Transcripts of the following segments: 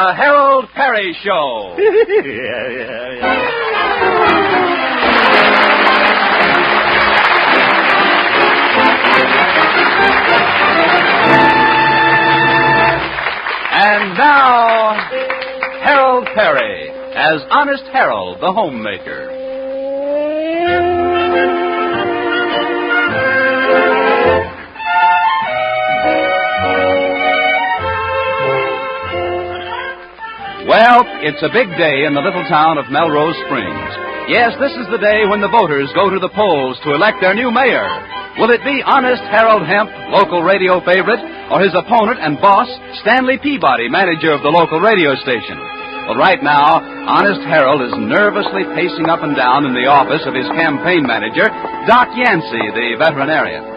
The Harold Peary Show. And now, Harold Peary as Honest Harold, the homemaker. Well, it's a big day in the little town of Melrose Springs. Yes, this is the day when the voters go to the polls to elect their new mayor. Will it be Honest Harold Hemp, local radio favorite, or his opponent and boss, Stanley Peabody, manager of the local radio station? Well, right now, Honest Harold is nervously pacing up and down in the office of his campaign manager, Doc Yancey, the veterinarian.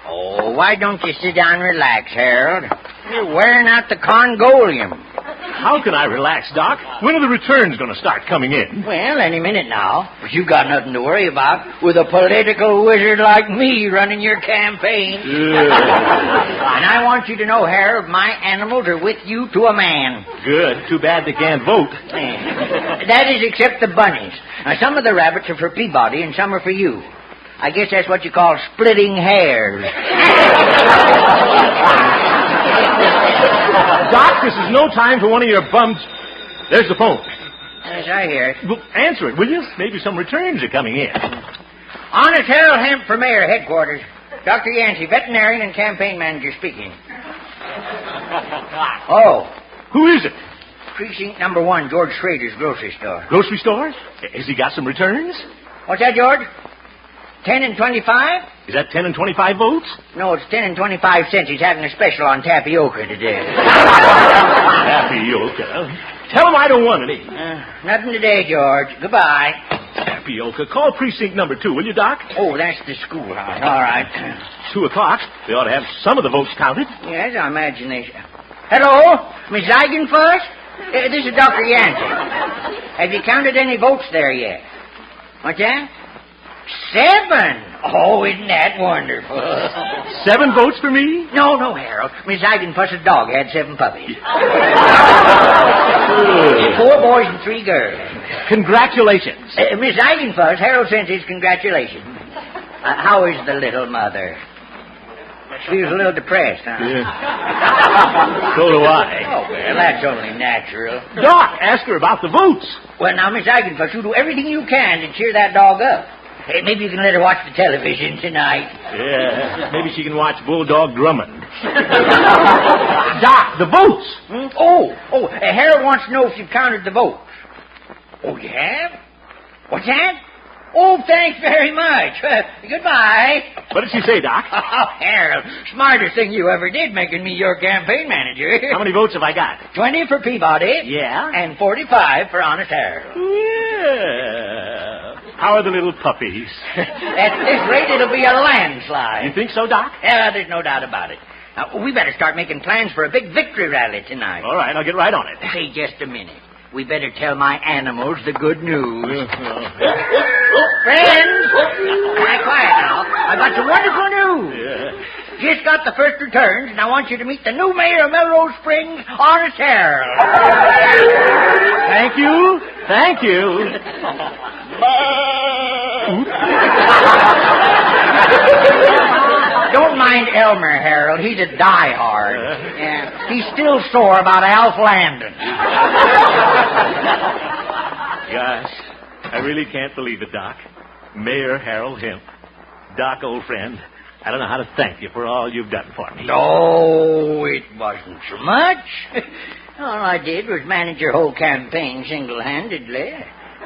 Oh, why don't you sit down and relax, Harold? You're wearing out the Congolium. How can I relax, Doc? When are the returns going to start coming in? Well, any minute now. But you got nothing to worry about with a political wizard like me running your campaign. And I want you to know, Harold, my animals are with you to a man. Good. Too bad they can't vote. That is, except the bunnies. Now, some of the rabbits are for Peabody and some are for you. I guess that's what you call splitting hairs. Doc, this is no time for one of your bums. There's the phone. Yes, I hear it. Well, answer it, will you? Maybe some returns are coming in. Honest Harold Hemp for Mayor Headquarters. Dr. Yancey, veterinarian and campaign manager speaking. Oh. Who is it? Precinct number 1, George Schrader's grocery store. Grocery store? Has he got some returns? What's that, George? 10 and 25? Is that 10 and 25 votes? No, it's 10 and 25 cents. He's having a special on tapioca today. Tapioca? Tell him I don't want any. Nothing today, George. Goodbye. Tapioca. Call precinct number 2, will you, Doc? Oh, that's the schoolhouse. All right. 2 o'clock. They ought to have some of the votes counted. Yes, I imagine they should. Hello? Miss Eigenfuss? This is Dr. Yancey. Have you counted any votes there yet? What's that? 7. Oh, isn't that wonderful? 7 votes for me? No, Harold. Miss Eigenfuss's dog had 7 puppies. 4 boys and 3 girls. Congratulations. Miss Eigenfuss, Harold sends his congratulations. How is the little mother? She feels a little depressed, huh? Yeah. So do I. Oh, well, that's only natural. Doc, ask her about the votes. Well, now, Miss Eigenfuss, you do everything you can to cheer that dog up. Hey, maybe you can let her watch the television tonight. Yeah, maybe she can watch Bulldog Drummond. Doc, the votes. Oh, Harold wants to know if you've counted the votes. Oh, you have? What's that? Oh, thanks very much. Goodbye. What did she say, Doc? Oh, Harold, smartest thing you ever did, making me your campaign manager. How many votes have I got? 20 for Peabody. Yeah? And 45 for Honest Harold. Yeah. How are the little puppies? At this rate, it'll be a landslide. You think so, Doc? Yeah, there's no doubt about it. Now, we better start making plans for a big victory rally tonight. All right, I'll get right on it. Hey, just a minute. We better tell my animals the good news. Friends! Quiet now. I've got some wonderful news. Yeah. Just got the first returns, and I want you to meet the new mayor of Melrose Springs, Honest Harold. Thank you. Thank you. Don't mind Elmer, Harold. He's a diehard. Yeah. He's still sore about Alf Landon. Gosh, I really can't believe it, Doc. Mayor Harold Hemp. Doc, old friend, I don't know how to thank you for all you've done for me. No, it wasn't so much. All I did was manage your whole campaign single-handedly.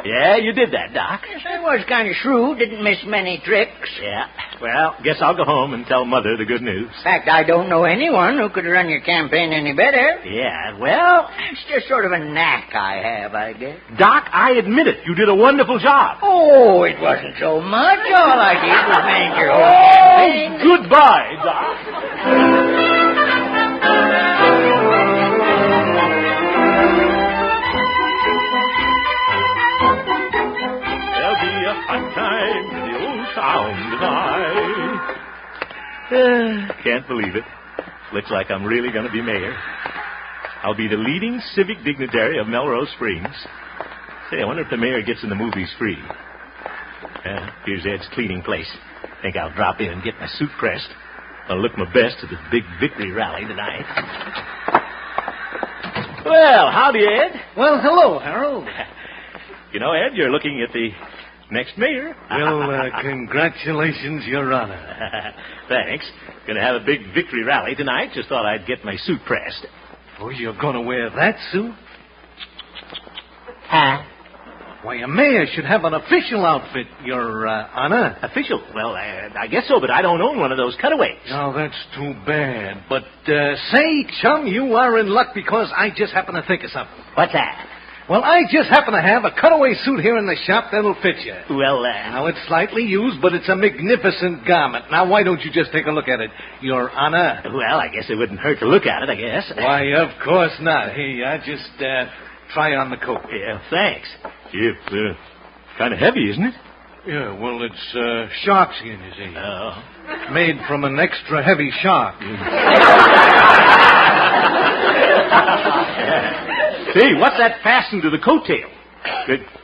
Yeah, you did that, Doc. Yes, I was kind of shrewd, didn't miss many tricks. Yeah. Well, guess I'll go home and tell Mother the good news. In fact, I don't know anyone who could run your campaign any better. Yeah, well... It's just sort of a knack I have, I guess. Doc, I admit it. You did a wonderful job. Oh, it wasn't so much. All I did was manage your whole campaign. Goodbye, Doc. Fun time in the old town tonight. Can't believe it. Looks like I'm really going to be mayor. I'll be the leading civic dignitary of Melrose Springs. Say, I wonder if the mayor gets in the movies free. Here's Ed's cleaning place. Think I'll drop in and get my suit pressed. I'll look my best at this big victory rally tonight. Well, howdy, Ed. Well, hello, Harold. You know, Ed, you're looking at the next mayor. Well, congratulations, Your Honor. Thanks. Gonna have a big victory rally tonight. Just thought I'd get my suit pressed. Oh, you're going to wear that suit? Huh? Why, a mayor should have an official outfit, Your Honor. Official? Well, I guess so, but I don't own one of those cutaways. Oh, that's too bad. But, say, chum, you are in luck because I just happen to think of something. What's that? Well, I just happen to have a cutaway suit here in the shop that'll fit you. Well, Now, it's slightly used, but it's a magnificent garment. Now, why don't you just take a look at it, Your Honor? well, I guess it wouldn't hurt to look at it, I guess. Why, of course not. Here you are. Just, try on the coat. Yeah, thanks. It's kind of heavy, isn't it? Yeah, well, it's shark skin, you see. Oh. Made from an extra heavy shark. Hey, what's that fastened to the coattail?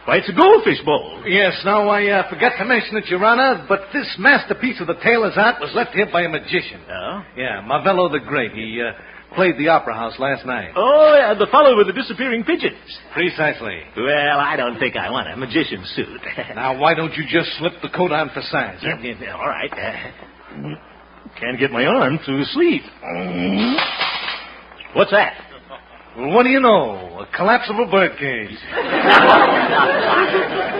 Why, it's a goldfish bowl. Yes, now I forgot to mention it, Your Honor, but this masterpiece of the tailor's art was left here by a magician. Oh? Yeah, Marvello the Great. He played the Opera House last night. Oh, yeah, the fellow with the disappearing pigeons. Precisely. Well, I don't think I want a magician's suit. Now, why don't you just slip the coat on for size? Huh? Yeah, all right. Can't get my arm through the sleeve. What's that? Well, what do you know? A collapsible birdcage.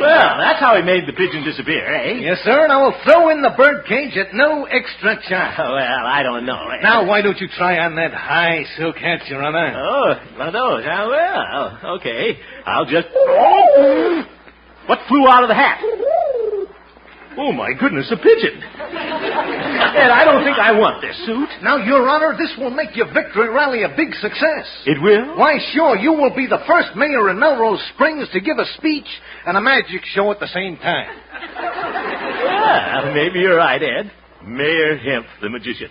Well, that's how he made the pigeon disappear, eh? Yes, sir, and I will throw in the birdcage at no extra charge. Well, I don't know. Now, why don't you try on that high silk hat, Your Honor? Oh, one of those. Well, okay. I'll just... What flew out of the hat? Oh, my goodness, a pigeon. Ed, I don't think I want this suit. Now, Your Honor, this will make your victory rally a big success. It will? Why, sure, you will be the first mayor in Melrose Springs to give a speech and a magic show at the same time. Yeah, maybe you're right, Ed. Mayor Hemp, the magician.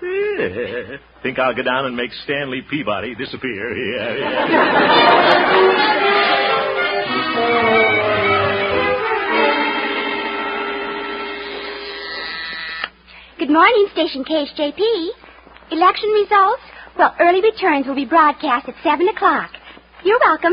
Yeah. Think I'll go down and make Stanley Peabody disappear. Yeah. Good morning, Station KHJP. Election results? Well, early returns will be broadcast at 7 o'clock. You're welcome.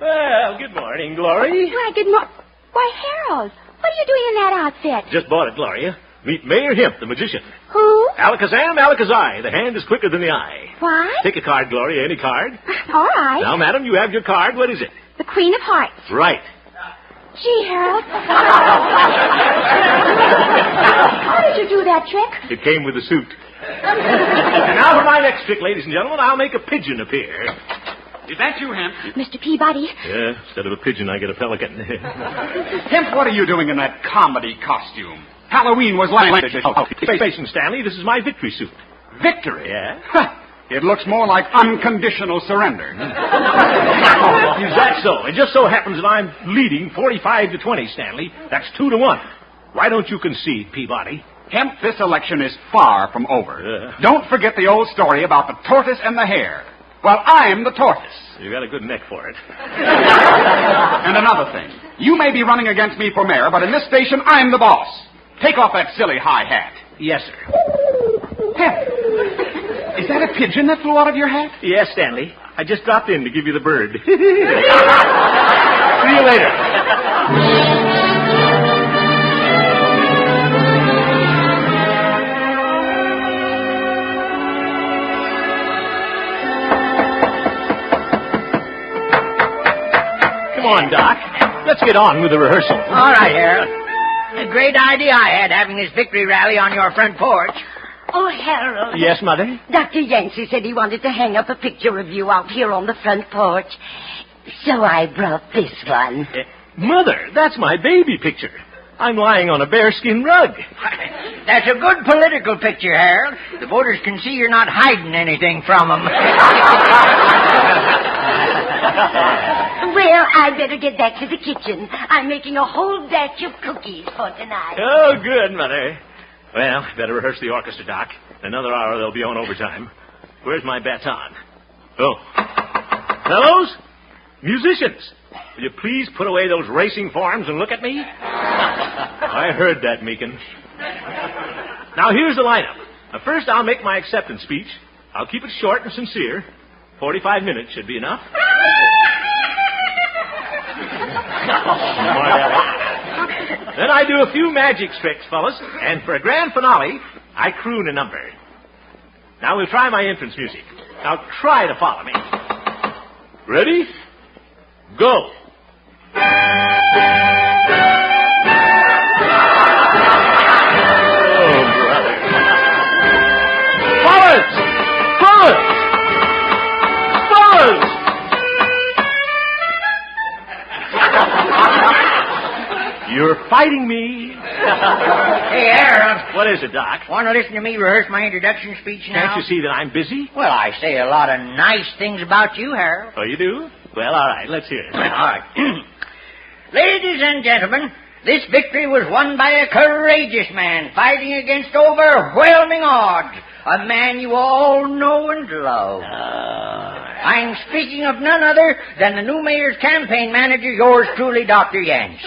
Well, good morning, Glory. Why, good morning. Why, Harold, what are you doing in that outfit? Just bought it, Gloria. Meet Mayor Hemp, the magician. Who? Alakazam, Alakazai. The hand is quicker than the eye. What? Take a card, Gloria, any card. All right. Now, madam, you have your card. What is it? The Queen of Hearts. Right. Gee, Harold. How did you do that trick? It came with the suit. And now for my next trick, ladies and gentlemen, I'll make a pigeon appear. Is that you, Hemp? Mr. Peabody. Yeah, instead of a pigeon, I get a pelican. Hemp, what are you doing in that comedy costume? Halloween was last Station Stanley, this is my victory suit. Victory? Yeah? It looks more like unconditional surrender. Is that so? It just so happens that I'm leading 45-20, Stanley. That's 2-1. Why don't you concede, Peabody? Hemp, this election is far from over. Don't forget the old story about the tortoise and the hare. Well, I'm the tortoise. You got a good neck for it. And another thing. You may be running against me for mayor, but in this station, I'm the boss. Take off that silly high hat. Yes, sir. Hemp, is that a pigeon that flew out of your hat? Yes, Stanley. I just dropped in to give you the bird. See you later. Come on, Doc. Let's get on with the rehearsal. All right, Harold. A great idea I had having this victory rally on your front porch. Oh, Harold. Yes, Mother? Dr. Yancey said he wanted to hang up a picture of you out here on the front porch. So I brought this one. Mother, that's my baby picture. I'm lying on a bearskin rug. That's a good political picture, Harold. The voters can see you're not hiding anything from them. Well, I'd better get back to the kitchen. I'm making a whole batch of cookies for tonight. Oh, good, Mother. Well, better rehearse the orchestra, Doc. In another hour, they'll be on overtime. Where's my baton? Oh. Fellows, musicians, will you please put away those racing forms and look at me? I heard that, Meekin. Now, here's the lineup. First, I'll make my acceptance speech. I'll keep it short and sincere. 45 minutes should be enough. Then I do a few magic tricks, fellas, and for a grand finale, I croon a number. Now we'll try my entrance music. Now try to follow me. Ready? Go. Oh, brother. Fellas! Fellas! Fellas! You're fighting me. Hey, Harold. What is it, Doc? Want to listen to me rehearse my introduction speech now? Can't you see that I'm busy? Well, I say a lot of nice things about you, Harold. Oh, you do? Well, all right. Let's hear it. All right. Ladies and gentlemen, this victory was won by a courageous man fighting against overwhelming odds. A man you all know and love. I'm speaking of none other than the new mayor's campaign manager, yours truly, Dr. Yancey.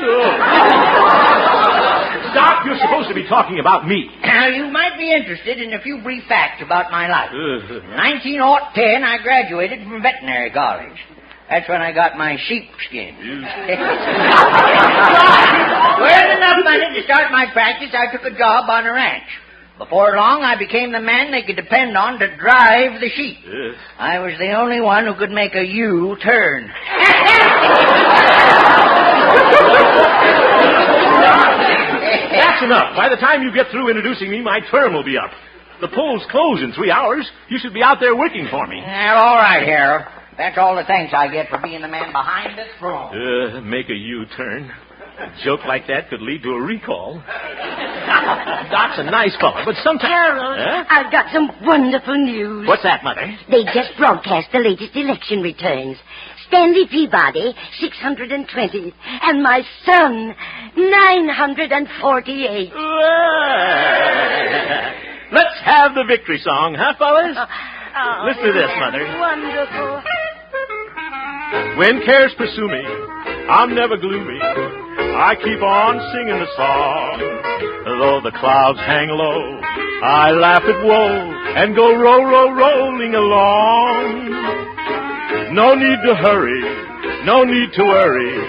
Doc, you're supposed to be talking about me. Now, you might be interested in a few brief facts about my life. In 1910, I graduated from veterinary college. That's when I got my sheepskin. With enough money to start my practice, I took a job on a ranch. Before long, I became the man they could depend on to drive the sheep. I was the only one who could make a U-turn. That's enough. By the time you get through introducing me, my term will be up. The polls close in 3 hours. You should be out there working for me. Well, all right, Harold. That's all the thanks I get for being the man behind the throne. Make a U-turn. A joke like that could lead to a recall. Doc's a nice fellow, but sometimes... Harold, I've got some wonderful news. What's that, Mother? They just broadcast the latest election returns. Stanley Peabody, 620. And my son, 948. Let's have the victory song, huh, fellas? Listen to this, Mother. Wonderful. When cares pursue me, I'm never gloomy. I keep on singing the song. Though the clouds hang low, I laugh at woe and go rolling along. No need to hurry, no need to worry,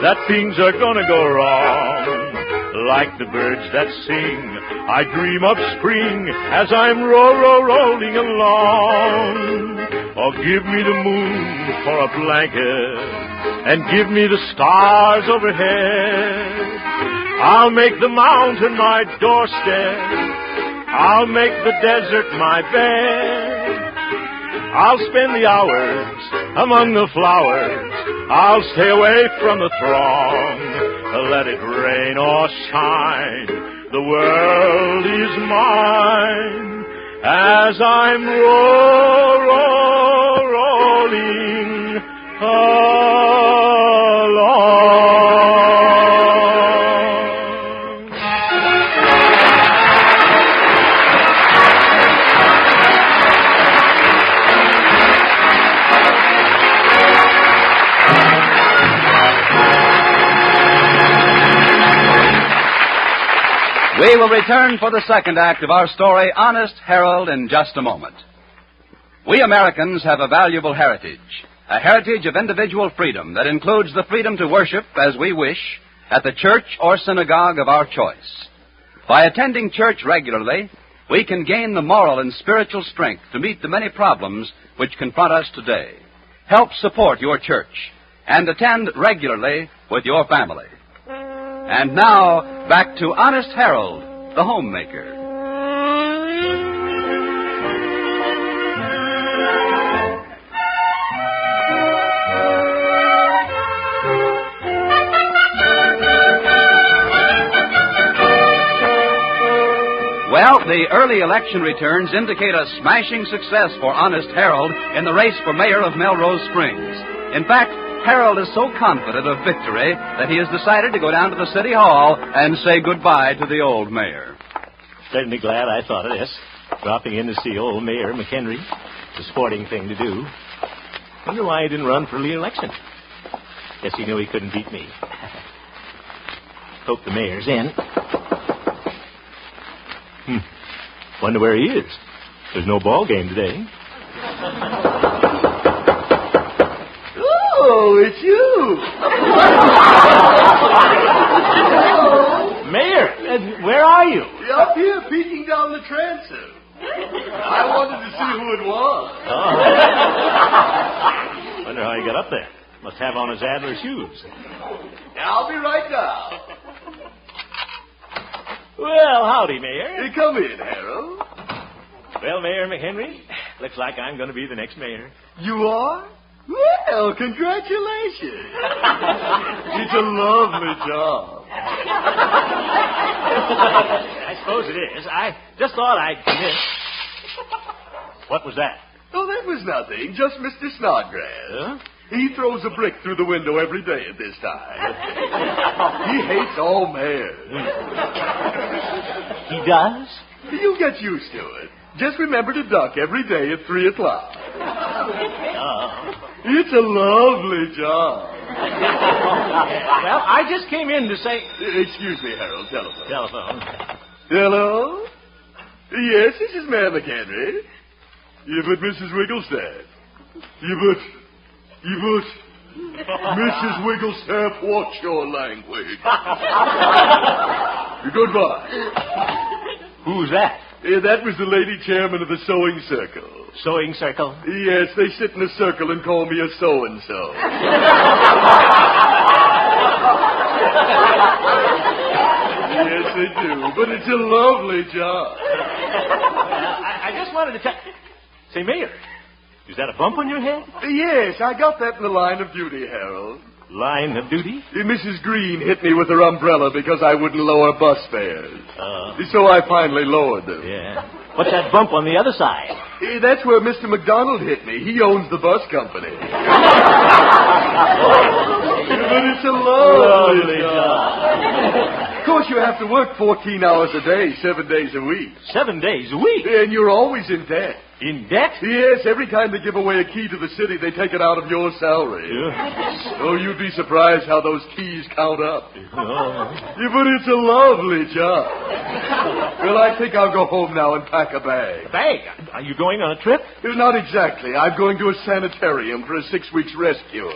that things are gonna go wrong. Like the birds that sing, I dream of spring as I'm rolling along. Oh, give me the moon for a blanket and give me the stars overhead. I'll make the mountain my doorstep. I'll make the desert my bed. I'll spend the hours among the flowers. I'll stay away from the throng. Let it rain or shine, the world is mine as I'm rolling along. We will return for the second act of our story, Honest Harold, in just a moment. We Americans have a valuable heritage, a heritage of individual freedom that includes the freedom to worship as we wish at the church or synagogue of our choice. By attending church regularly, we can gain the moral and spiritual strength to meet the many problems which confront us today. Help support your church and attend regularly with your family. And now, back to Honest Harold, the homemaker. Well, the early election returns indicate a smashing success for Honest Harold in the race for mayor of Melrose Springs. In fact, Harold is so confident of victory that he has decided to go down to the city hall and say goodbye to the old mayor. Certainly glad I thought of this. Dropping in to see old Mayor McHenry. It's a sporting thing to do. Wonder why he didn't run for re-election. Guess he knew he couldn't beat me. Hope the mayor's in. Wonder where he is. There's no ball game today. Oh, it's you. Mayor, where are you? You're up here peeking down the transom. I wanted to see who it was. Oh. Wonder how he got up there. Must have on his Adler shoes. I'll be right down. Well, howdy, Mayor. You come in, Harold. Well, Mayor McHenry, looks like I'm going to be the next mayor. You are? Well, congratulations. It's a lovely job. I suppose it is. I just thought I'd come in. What was that? Oh, that was nothing. Just Mr. Snodgrass. Huh? He throws a brick through the window every day at this time. He hates all mayors. He does? You get used to it. Just remember to duck every day at 3 o'clock. It's a lovely job. Well, I just came in to say... Excuse me, Harold. Telephone. Telephone. Hello? Yes, this is Mayor McHenry. Yeah, but Mrs. Wigglestaff. Mrs. Wigglestaff, watch your language. Goodbye. Who's that? That was the lady chairman of the sewing circle. Sewing circle? Yes, they sit in a circle and call me a so-and-so. Yes, they do, but it's a lovely job. I just wanted to tell... Say, Mayor, is that a bump on your head? Yes, I got that in the line of duty, Harold. Line of duty? Mrs. Green hit me with her umbrella because I wouldn't lower bus fares. So I finally lowered them. Yeah. What's that bump on the other side? That's where Mr. McDonald hit me. He owns the bus company. But it's a lovely job. Of course, you have to work 14 hours a day, 7 days a week. 7 days a week? And you're always in debt. In debt? Yes, every time they give away a key to the city, they take it out of your salary. Oh, you'd be surprised how those keys count up. But it's a lovely job. Well, I think I'll go home now and pack a bag. A bag? Are you going on a trip? Not exactly. I'm going to a sanitarium for a 6 weeks rest cure.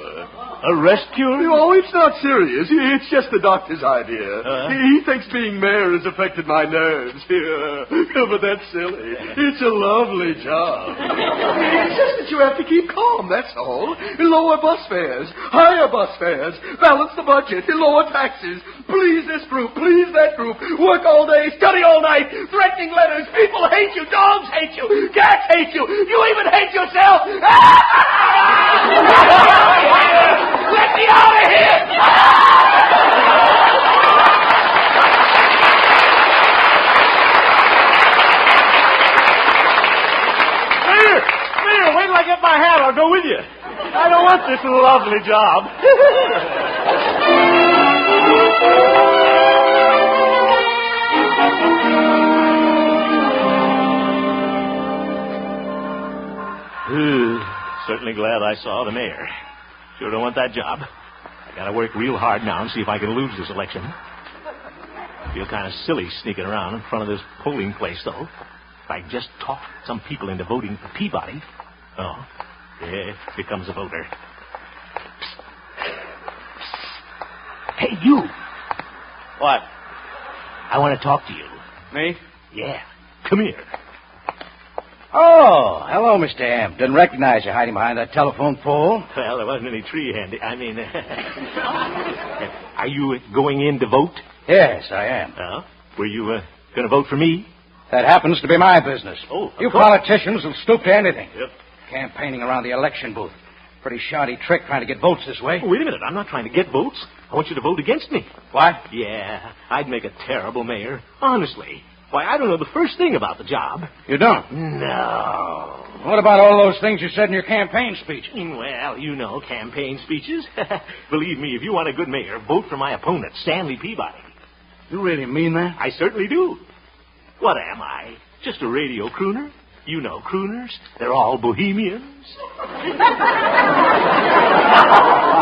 A rest cure? Oh, it's not serious. It's just the doctor's idea. He thinks being mayor has affected my nerves. But that's silly. It's a lovely job. It's just that you have to keep calm, that's all. Lower bus fares, higher bus fares, balance the budget, lower taxes. Please this group, please that group. Work all day, study all night, threatening letters. People hate you, dogs hate you, cats hate you. You even hate yourself. Let me out of here! Mayor, wait till I get my hat. I'll go with you. I don't want this lovely job. Certainly glad I saw the mayor. Sure don't want that job. I gotta work real hard now and see if I can lose this election. Feel kind of silly sneaking around in front of this polling place, though. If I just talk some people into voting for Peabody. Oh, yeah, here comes a voter. Hey, you! What? I want to talk to you. Me? Yeah. Come here. Oh, hello, Mr. Amp. Didn't recognize you hiding behind that telephone pole. Well, there wasn't any tree handy. I mean, are you going in to vote? Yes, I am. Oh? Were you going to vote for me? That happens to be my business. Oh, you politicians will stoop to anything. Yep. Campaigning around the election booth. Pretty shoddy trick trying to get votes this way. Oh, wait a minute. I'm not trying to get votes. I want you to vote against me. What? Yeah, I'd make a terrible mayor. Honestly. Why, I don't know the first thing about the job. You don't? No. What about all those things you said in your campaign speech? Well, you know, campaign speeches. Believe me, if you want a good mayor, vote for my opponent, Stanley Peabody. You really mean that? I certainly do. What am I? Just a radio crooner? You know, crooners. They're all bohemians.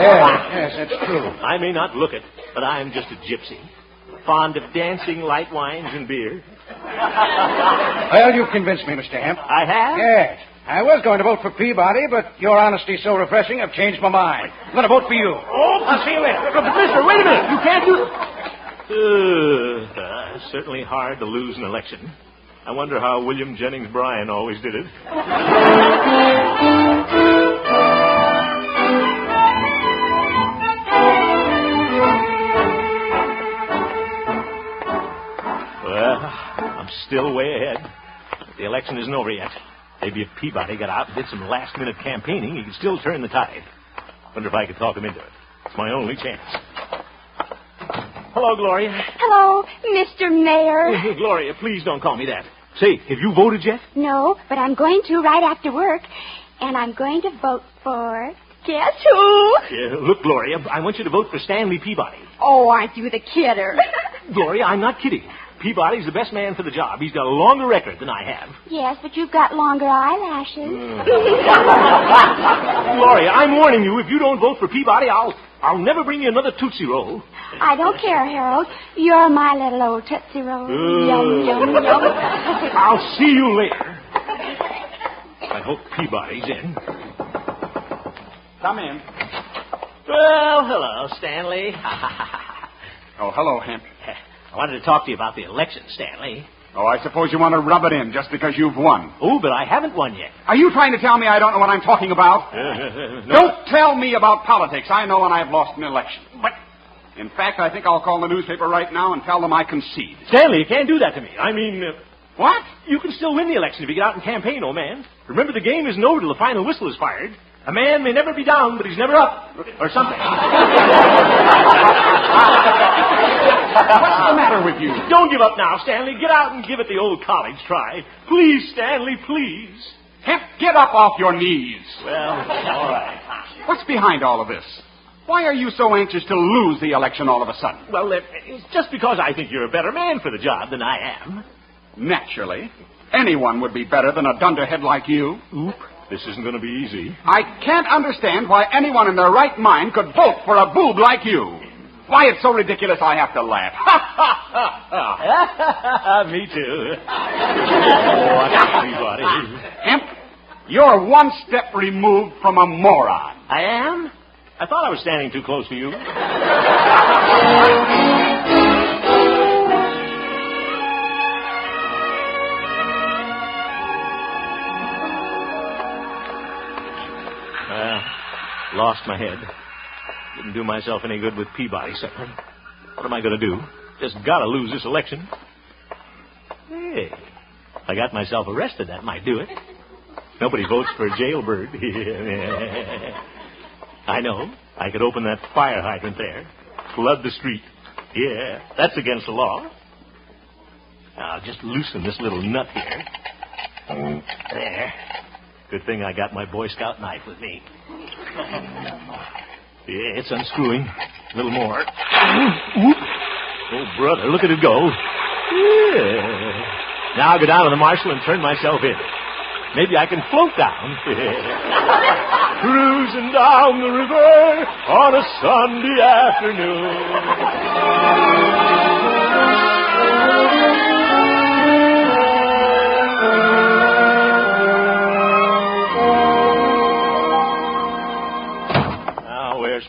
Yes, that's true. I may not look it, but I'm just a gypsy. Fond of dancing, light wines, and beer. Well, you've convinced me, Mr. Hemp. I have? Yes. I was going to vote for Peabody, but your honesty's so refreshing, I've changed my mind. I'm going to vote for you. Oh, I'll see you later. But, mister, wait a minute. You can't do... certainly hard to lose an election. I wonder how William Jennings Bryan always did it. Well, I'm still way ahead. The election isn't over yet. Maybe if Peabody got out and did some last-minute campaigning, he could still turn the tide. Wonder if I could talk him into it. It's my only chance. Hello, Gloria. Hello, Mr. Mayor. Gloria, please don't call me that. Say, have you voted yet? No, but I'm going to right after work. And I'm going to vote for... Guess who? Yeah, look, Gloria, I want you to vote for Stanley Peabody. Oh, aren't you the kidder? Gloria, I'm not kidding. Peabody's the best man for the job. He's got a longer record than I have. Yes, but you've got longer eyelashes. Gloria, I'm warning you, if you don't vote for Peabody, I'll never bring you another Tootsie Roll. I don't care, Harold. You're my little old Tootsie Roll. Yum, yum, yum. I'll see you later. I hope Peabody's in. Come in. Well, hello, Stanley. Oh, hello, Hemp. I wanted to talk to you about the election, Stanley. Oh, I suppose you want to rub it in just because you've won. Oh, but I haven't won yet. Are you trying to tell me I don't know what I'm talking about? No. Don't tell me about politics. I know when I've lost an election. But, in fact, I think I'll call the newspaper right now and tell them I concede. Stanley, you can't do that to me. I mean... What? You can still win the election if you get out and campaign, old man. Remember, the game isn't over till the final whistle is fired. A man may never be down, but he's never up. Or something. What's the matter with you? Don't give up now, Stanley. Get out and give it the old college try. Please, Stanley, please. Hemp, get up off your knees. Well, all right. What's behind all of this? Why are you so anxious to lose the election all of a sudden? Well, it's just because I think you're a better man for the job than I am. Naturally. Anyone would be better than a dunderhead like you. Oop. This isn't going to be easy. I can't understand why anyone in their right mind could vote for a boob like you. Why, it's so ridiculous I have to laugh. Me too. Oh, everybody. Hemp, you're one step removed from a moron. I am? I thought I was standing too close to you. Lost my head. Didn't do myself any good with Peabody settling. What am I going to do? Just got to lose this election. Hey, if I got myself arrested, that might do it. Nobody votes for a jailbird. I know. I could open that fire hydrant there. Flood the street. Yeah, that's against the law. I'll just loosen this little nut here. There. Good thing I got my Boy Scout knife with me. Yeah, it's unscrewing. A little more. Whoop. Oh, brother, look at it go. Yeah. Now I'll go down to the marshal and turn myself in. Maybe I can float down. Cruising down the river on a Sunday afternoon.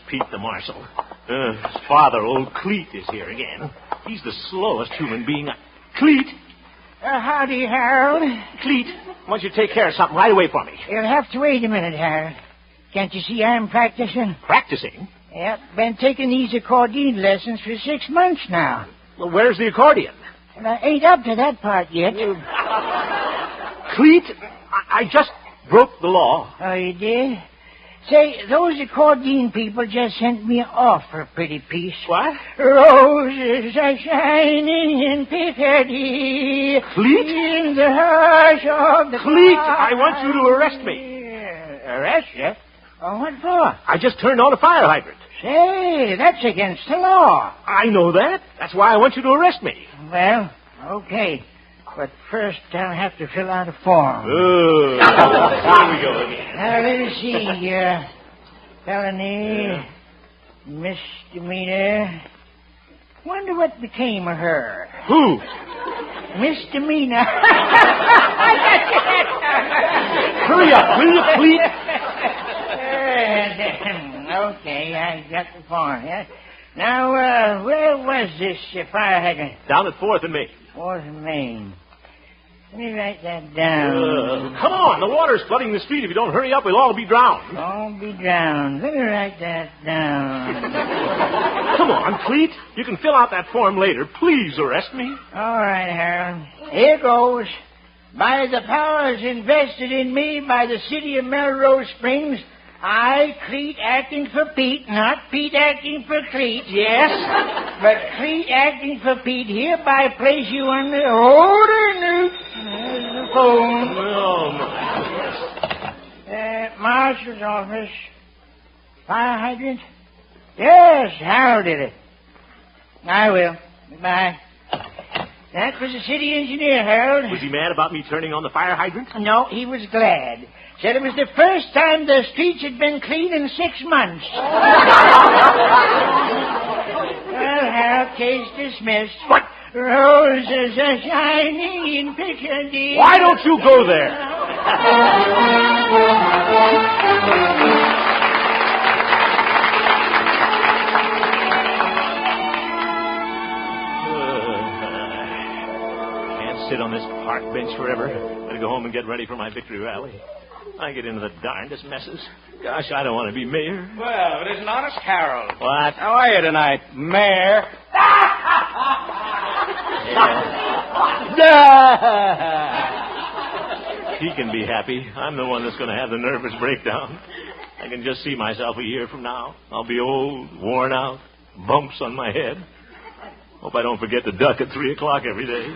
Pete the marshal. His father, old Cleet, is here again. He's the slowest human being Cleet! Howdy, Harold. Cleet, I want you to take care of something right away for me. You'll have to wait a minute, Harold. Can't you see I'm practicing? Practicing? Yep, been taking these accordion lessons for 6 months now. Well, where's the accordion? And I ain't up to that part yet. Cleet, I just broke the law. Oh, you did? Say, those accordion people just sent me off for a pretty piece. What? Roses are shining in Picardy. Cleet? In the hush of the Cleet, I want you to arrest me. Arrest you? Oh, what for? I just turned on a fire hydrant. Say, that's against the law. I know that. That's why I want you to arrest me. Well, okay. But first, I'll have to fill out a form. Oh, here we go again. Now, let us see. Felony, misdemeanor. Wonder what became of her. Who? Misdemeanor. Hurry up, will you, please? Okay, I got the form. Yeah? Now, where was this fire hydrant? Down at 4th and Main. 4th and Main. Let me write that down. Come on, the water's flooding the street. If you don't hurry up, we'll all be drowned. All be drowned. Let me write that down. Come on, Cleet. You can fill out that form later. Please arrest me. All right, Harold. Here goes. By the powers invested in me by the city of Melrose Springs, I, Cleet, acting for Pete, not Pete acting for Cleet, yes, but Cleet acting for Pete, hereby place you under order. There's the phone. Oh, Marshal's office. Fire hydrant? Yes, Harold did it. I will. Goodbye. That was the city engineer, Harold. Was he mad about me turning on the fire hydrant? No, he was glad. Said it was the first time the streets had been cleaned in 6 months. Well, Harold, case dismissed. What? Roses are shining in Piccadilly. Why don't you go there? Can't sit on this park bench forever. Gotta go home and get ready for my victory rally. I get into the darndest messes. Gosh, I don't want to be mayor. Well, it isn't honest, Harold. What? How are you tonight, Mayor? He can be happy. I'm the one that's going to have the nervous breakdown. I can just see myself a year from now. I'll be old, worn out, bumps on my head. Hope I don't forget to duck at 3 o'clock every day.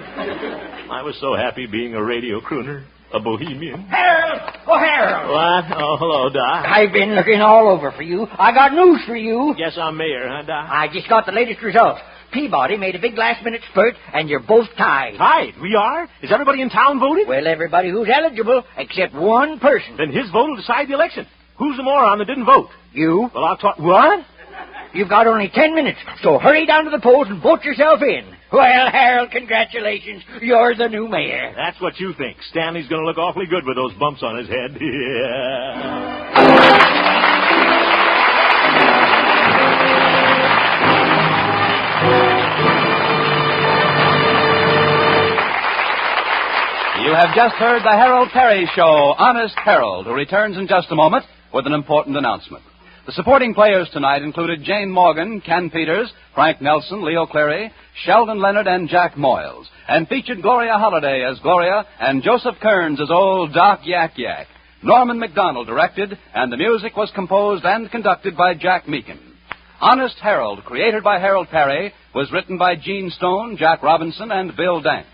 I was so happy being a radio crooner. A bohemian. Harold! Oh, Harold! What? Oh, hello, Doc. I've been looking all over for you. I got news for you. Guess I'm mayor, huh, Doc? I just got the latest results. Peabody made a big last-minute spurt, and you're both tied. Tied? We are? Is everybody in town voted? Well, everybody who's eligible, except one person. Then his vote will decide the election. Who's the moron that didn't vote? You. Well, I'll talk... What? You've got only 10 minutes, so hurry down to the polls and vote yourself in. Well, Harold, congratulations. You're the new mayor. That's what you think. Stanley's going to look awfully good with those bumps on his head. Yeah. You have just heard the Harold Peary Show, Honest Harold, who returns in just a moment with an important announcement. The supporting players tonight included Jane Morgan, Ken Peters, Frank Nelson, Leo Cleary, Sheldon Leonard, and Jack Moyles, and featured Gloria Holliday as Gloria and Joseph Kearns as old Doc Yak Yak. Norman MacDonald directed, and the music was composed and conducted by Jack Meakin. Honest Harold, created by Harold Peary, was written by Gene Stone, Jack Robinson, and Bill Danch.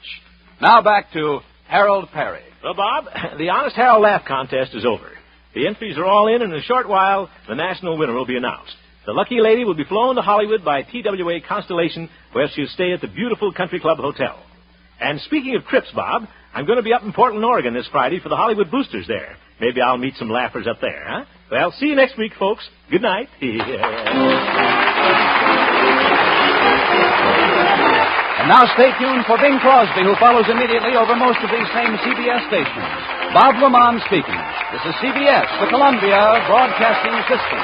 Now back to Harold Peary. Well, Bob, the Honest Harold Laugh Contest is over. The entries are all in a short while, the national winner will be announced. The lucky lady will be flown to Hollywood by TWA Constellation, where she'll stay at the beautiful Country Club Hotel. And speaking of trips, Bob, I'm going to be up in Portland, Oregon this Friday for the Hollywood Boosters there. Maybe I'll meet some laughers up there, huh? Well, see you next week, folks. Good night. And now stay tuned for Bing Crosby, who follows immediately over most of these same CBS stations. Bob Lamont speaking. This is CBS, the Columbia Broadcasting System.